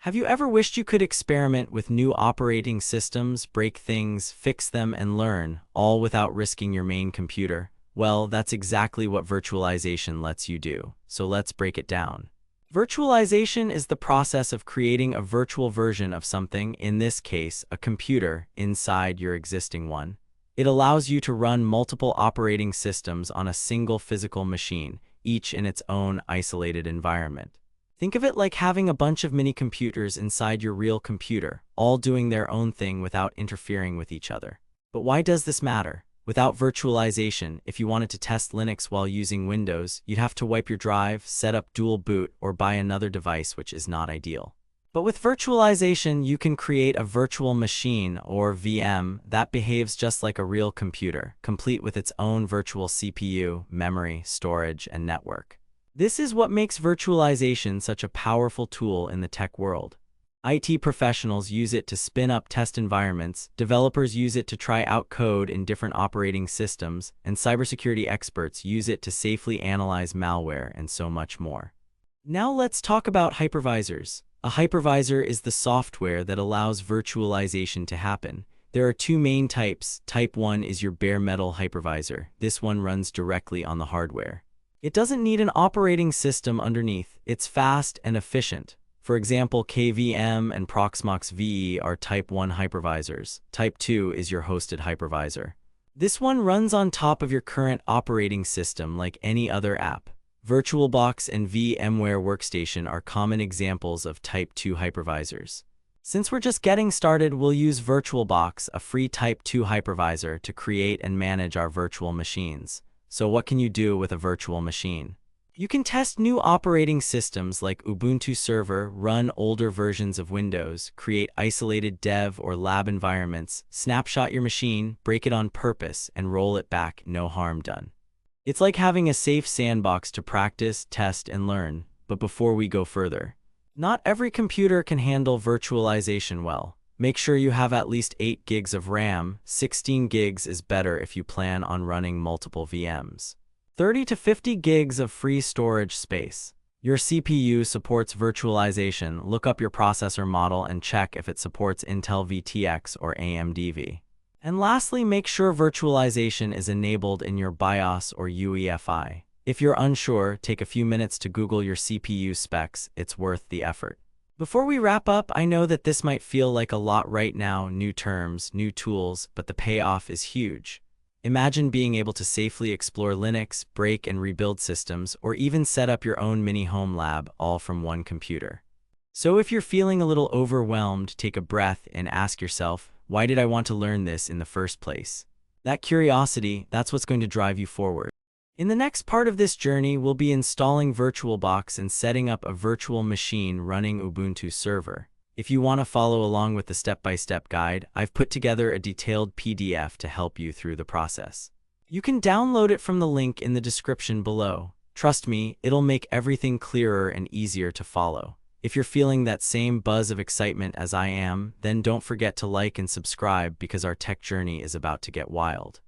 Have you ever wished you could experiment with new operating systems, break things, fix them, and learn, all without risking your main computer? Well, that's exactly what virtualization lets you do. So let's break it down. Virtualization is the process of creating a virtual version of something, in this case, a computer, inside your existing one. It allows you to run multiple operating systems on a single physical machine, each in its own isolated environment. Think of it like having a bunch of mini computers inside your real computer, all doing their own thing without interfering with each other. But why does this matter? Without virtualization, if you wanted to test Linux while using Windows, you'd have to wipe your drive, set up dual boot, or buy another device, which is not ideal. But with virtualization, you can create a virtual machine, or VM, that behaves just like a real computer, complete with its own virtual CPU, memory, storage, and network. This is what makes virtualization such a powerful tool in the tech world. IT professionals use it to spin up test environments, developers use it to try out code in different operating systems, and cybersecurity experts use it to safely analyze malware and so much more. Now let's talk about hypervisors. A hypervisor is the software that allows virtualization to happen. There are two main types. Type 1 is your bare metal hypervisor. This one runs directly on the hardware. It doesn't need an operating system underneath. It's fast and efficient. For example, KVM and Proxmox VE are Type 1 hypervisors. Type 2 is your hosted hypervisor. This one runs on top of your current operating system like any other app. VirtualBox and VMware Workstation are common examples of Type 2 hypervisors. Since we're just getting started, we'll use VirtualBox, a free Type 2 hypervisor, to create and manage our virtual machines. So what can you do with a virtual machine? You can test new operating systems like Ubuntu Server, run older versions of Windows, create isolated dev or lab environments, snapshot your machine, break it on purpose, and roll it back, no harm done. It's like having a safe sandbox to practice, test, and learn. But before we go further, not every computer can handle virtualization well. Make sure you have at least 8 gigs of RAM. 16 gigs is better if you plan on running multiple VMs. 30 to 50 gigs of free storage space. Your CPU supports virtualization. Look up your processor model and check if it supports Intel VTX or AMD V. And lastly, make sure virtualization is enabled in your BIOS or UEFI. If you're unsure, take a few minutes to Google your CPU specs. It's worth the effort. Before we wrap up, I know that this might feel like a lot right now, new terms, new tools, but the payoff is huge. Imagine being able to safely explore Linux, break and rebuild systems, or even set up your own mini home lab, all from one computer. So if you're feeling a little overwhelmed, take a breath and ask yourself, why did I want to learn this in the first place? That curiosity, that's what's going to drive you forward. In the next part of this journey, we'll be installing VirtualBox and setting up a virtual machine running Ubuntu Server. If you want to follow along with the step-by-step guide, I've put together a detailed PDF to help you through the process. You can download it from the link in the description below. Trust me, it'll make everything clearer and easier to follow. If you're feeling that same buzz of excitement as I am, then don't forget to like and subscribe because our tech journey is about to get wild.